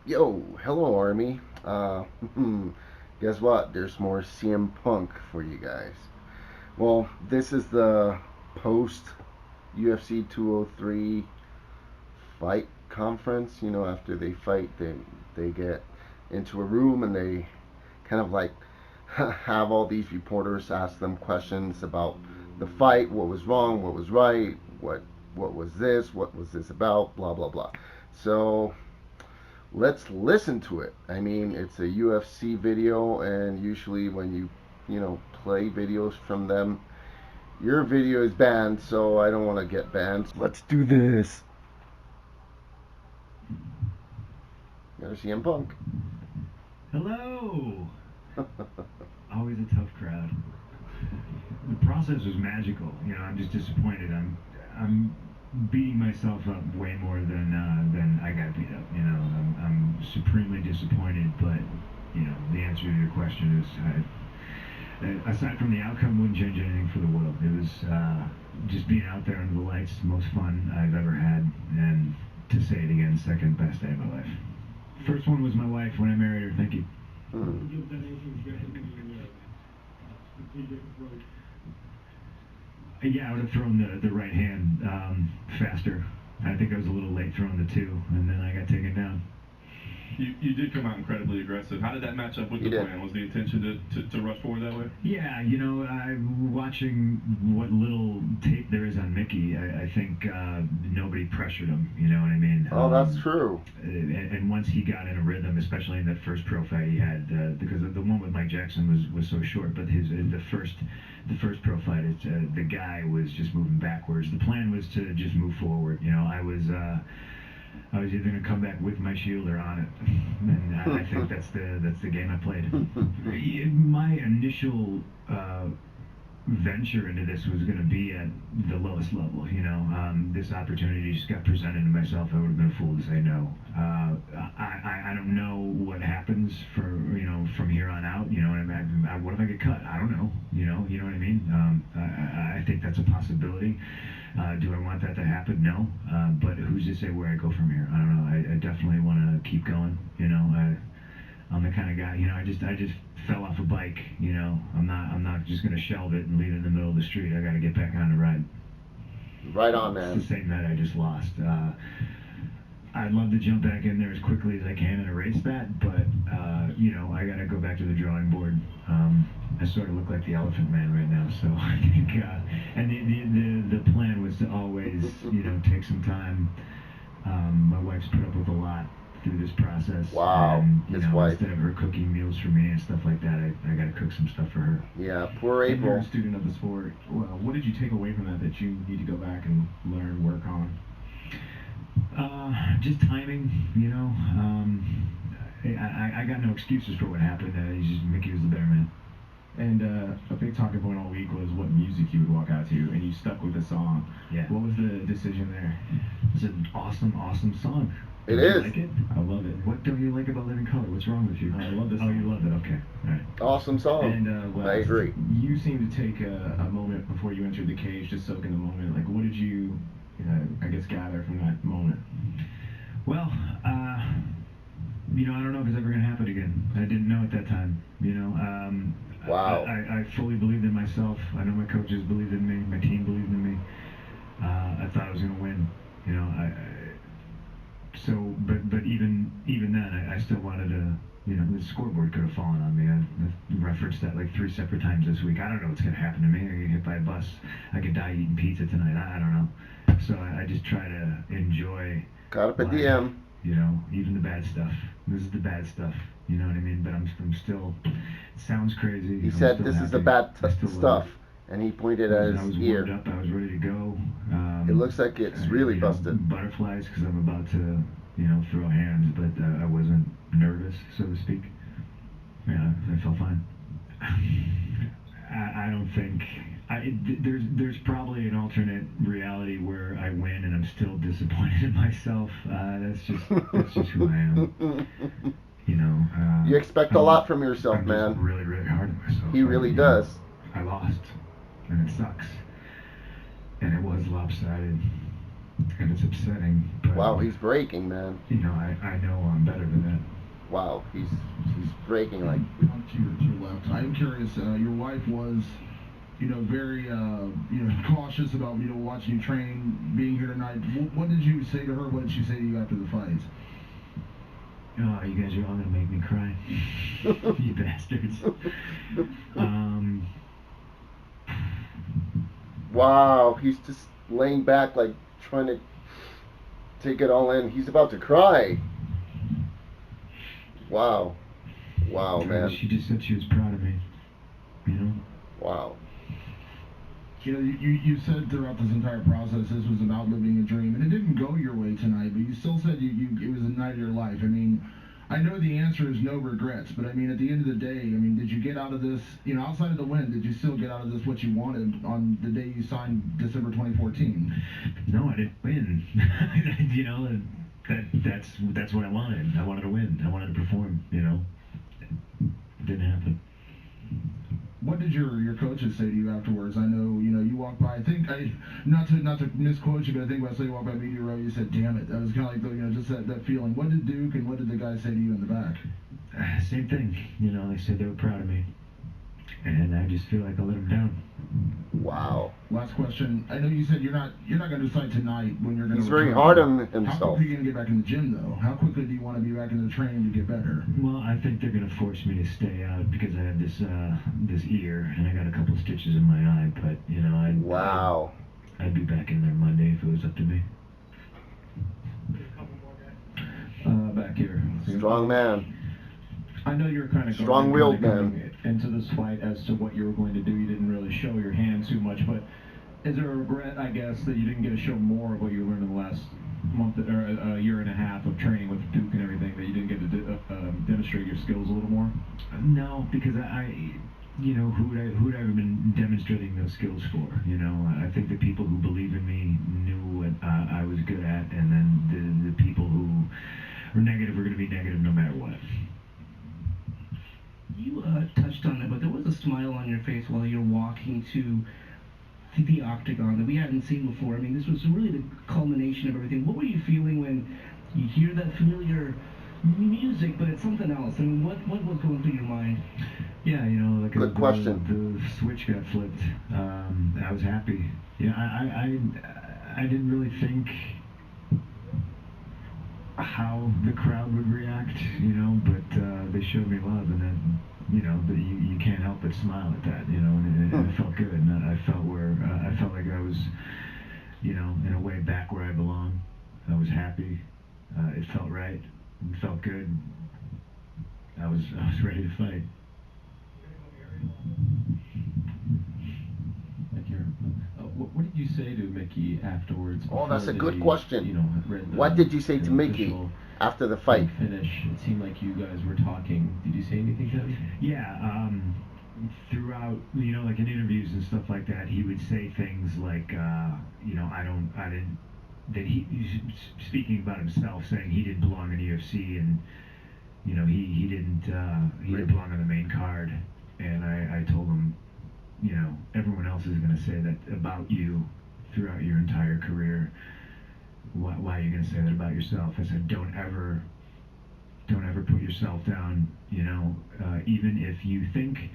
Yo, hello Army. Guess what? There's more CM Punk for you guys. Well, this is the post UFC 203 fight conference. You know, after they fight, they get into a room and they kind of like have all these reporters ask them questions about the fight, what was wrong, what was right, what was this, what was this about, blah blah blah. So let's listen to it. I mean, it's a UFC video, and usually when you play videos from them, your video is banned, so I don't want to get banned. Let's do this. There's CM Punk. Hello! Always a tough crowd. The process was magical. I'm just disappointed. I'm beating myself up way more than I got beat up. I'm supremely disappointed. But the answer to your question is, aside from the outcome, wouldn't change anything for the world. It was just being out there under the lights, the most fun I've ever had, and to say it again, second best day of my life. First one was my wife when I married her. Thank you. Yeah, I would have thrown the right hand faster. I think I was a little late throwing the two, and then I got taken down. You did come out incredibly aggressive. How did that match up with the plan? Was the intention to rush forward that way? Yeah, I'm watching what little tape there is on Mickey. I think nobody pressured him. You know what I mean? Oh, that's true. And once he got in a rhythm, especially in that first pro fight he had, because the one with Mike Jackson was so short, but the first pro fight, the guy was just moving backwards. The plan was to just move forward. I was either going to come back with my shield or on it, and I think that's the game I played. My initial venture into this was going to be at the lowest level. This opportunity just got presented to myself. I would have been a fool to say no. I don't know what happens from here on out. What if I get cut? I don't know. You know what I mean? I think that's a possibility. Do I want that to happen? No. But who's to say where I go from here? I don't know. I definitely want to keep going. I'm the kind of guy. I just fell off a bike. I'm not just gonna shelve it and leave it in the middle of the street. I got to get back on the ride. Right on, man. It's the same night I just lost. I'd love to jump back in there as quickly as I can and erase that, but I got to go back to the drawing board. I sort of look like the Elephant Man right now, so I think. And the plan was to always, take some time. My wife's put up with a lot through this process. Wow, and, his wife. Instead of her cooking meals for me and stuff like that, I got to cook some stuff for her. Yeah, poor You're April. a student of the sport. Well, what did you take away from that you need to go back and learn, work on? Just timing, I got no excuses for what happened. Mickey was the better man. And a big talking point all week was what music you would walk out to, and you stuck with the song. Yeah. What was the decision there? It's an awesome, awesome song. It Don't is. You like it? I love it. What don't you like about Living Color? What's wrong with you? I love this Oh, song. you love it. Okay. All right. Awesome song. And I agree. You seemed to take a moment before you entered the cage to soak in the moment. Like, what did you, I guess, gather from that moment? Well, I don't know if it's ever going to happen again. I didn't know at that time. Wow. I fully believed in myself. I know my coaches believed in me. My team believed in me. I thought I was going to win. But even then, I still wanted to. The scoreboard could have fallen on me. I referenced that like 3 separate times this week. I don't know what's going to happen to me. I get hit by a bus. I could die eating pizza tonight. I don't know. So I just try to enjoy. Carpe life, diem. Even the bad stuff. This is the bad stuff. You know what I mean? But I'm still. It sounds crazy. He said this is the bad stuff, and he pointed at I was his ear. warmed up. I was ready to go. It looks like it's really busted. Butterflies because I'm about to, throw hands, but I wasn't nervous, so to speak. Yeah, I felt fine. I don't think. There's probably an alternate reality where I win and I'm still disappointed in myself. That's just who I am. You expect a lot from yourself, I'm man. just really, really hard on myself. He really does. I lost, and it sucks. And it was lopsided. and it's upsetting. But, wow, he's breaking, man. You know, I know I'm better than that. Wow, he's breaking like. On to your left. I'm curious. Your wife was, very, cautious about, watching you train, being here tonight. What did you say to her? What did she say to you after the fights? Oh, you guys are all gonna make me cry. You bastards. Wow, he's just laying back, like trying to take it all in. He's about to cry. Wow, man. She just said she was proud of me. You know. Wow. You said throughout this entire process this was about living a dream, and it didn't go your way tonight, but you still said it was a night of your life. I mean, I know the answer is no regrets, but I mean, at the end of the day, I mean, did you get out of this, outside of the win, did you still get out of this what you wanted on the day you signed December 2014? No, I didn't win. That's what I wanted. I wanted to win. I wanted to perform, It didn't happen. What did your coaches say to you afterwards? I know, you walked by. I think not to misquote you, but I think when I saw you walk by media row, you said, "Damn it!" That was kind of like just that feeling. What did Duke and what did the guys say to you in the back? Same thing. They said they were proud of me, and I just feel like I let them down. Wow. Last question. I know you said you're not going to decide tonight when you're going to. He's very hard on himself. How quickly are you going to get back in the gym, though? How quickly do you want to be back in the training to get better? Well, I think they're going to force me to stay out because I have this ear and I got a couple of stitches in my eye. But I'd be back in there Monday if it was up to me. Back here. Strong man. I know you're kind of strong-willed man into this fight as to what you were going to do. You didn't really show your hand too much, but is there a regret, I guess, that you didn't get to show more of what you learned in the last month or a year and a half of training with Duke and everything, that you didn't get to demonstrate your skills a little more? No, because who would I have been demonstrating those skills for? I think the people who believe in me knew what I was good at, and then the people who were negative were going to be negative no matter what. You touched on it, but there was a smile on your face while you're walking to the octagon that we hadn't seen before. I mean, this was really the culmination of everything. What were you feeling when you hear that familiar music, but it's something else? I mean, what was going through your mind? Yeah, like good question. The switch got flipped. I was happy. I didn't really think how the crowd would react, but they showed me love, and then you can't help but smile at that, and it felt good, and I felt like I was, in a way back where I belong. I was happy. It felt right. It felt good. I was ready to fight. What did you say to Mickey afterwards? Oh, that's a good he, question. What did you say to Mickey after the fight? Finish. It seemed like you guys were talking. Did you say anything to him? Yeah. Throughout, like in interviews and stuff like that, he would say things like, that he speaking about himself, saying he didn't belong in the UFC, and he didn't belong on the main card. And I told him, everyone else is going to say that about you throughout your entire career. Why are you going to say that about yourself? I said, don't ever put yourself down. Even if you think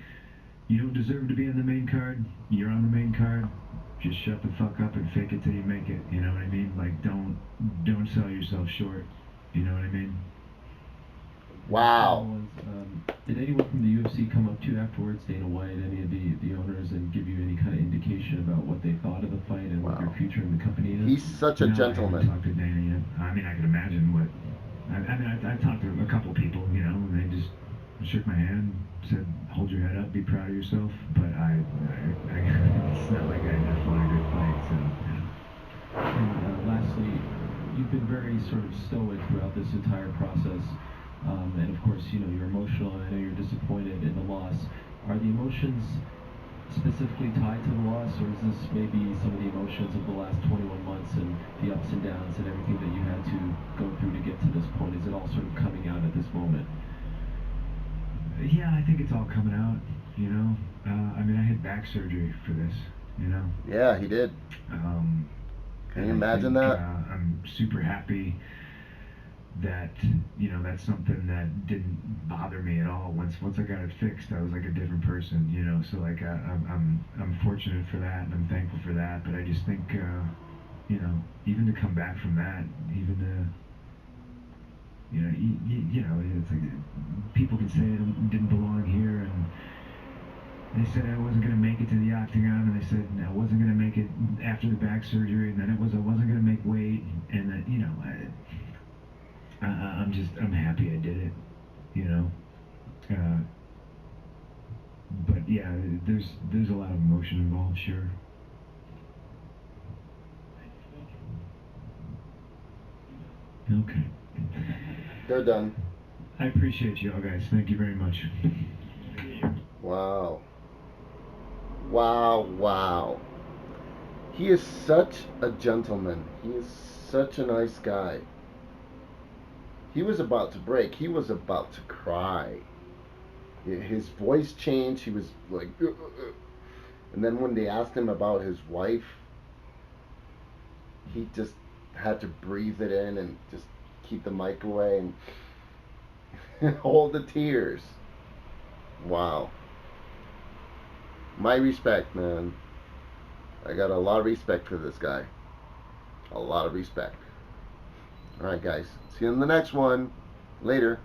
you don't deserve to be on the main card, you're on the main card. Just shut the fuck up and fake it till you make it. You know what I mean? Like, don't sell yourself short. You know what I mean? Wow. Did anyone from the UFC come up to you afterwards, Dana White, any of the owners, and give you any kind of indication about what they thought of the fight and what your future in the company is? He's such a gentleman. I haven't talked to Dana yet. I mean, I can imagine what. I talked to a couple people, and they just shook my hand, said, "Hold your head up, be proud of yourself." But it's not like I just want a good fight. So. And lastly, you've been very sort of stoic throughout this entire process. And of course, you're emotional, and I know you're disappointed in the loss. Are the emotions specifically tied to the loss, or is this maybe some of the emotions of the last 21 months and the ups and downs and everything that you had to go through to get to this point? Is it all sort of coming out at this moment? Yeah, I think it's all coming out, I mean, I had back surgery for this, Yeah, he did. Can you imagine that? I'm super happy that, you know, that's something that didn't bother me at all. Once I got it fixed, I was like a different person, you know. So like I'm fortunate for that, and I'm thankful for that. But I just think, you know, even to come back from that, even to, you know, you know, it's like people can say I didn't belong here, and they said I wasn't going to make it to the octagon, and they said I wasn't going to make it after the back surgery, and then I wasn't going to make weight, and then, you know, I'm happy I did it, you know. But yeah, there's a lot of emotion involved, sure. Okay. They're done. I appreciate you all, guys. Thank you very much. Wow. Wow, wow. He is such a gentleman. He is such a nice guy. He was about to break. He was about to cry. His voice changed. He was like, and then when they asked him about his wife, he just had to breathe it in and just keep the mic away and hold the tears. Wow. My respect, man. I got a lot of respect for this guy. A lot of respect. Alright, guys. See you in the next one. Later.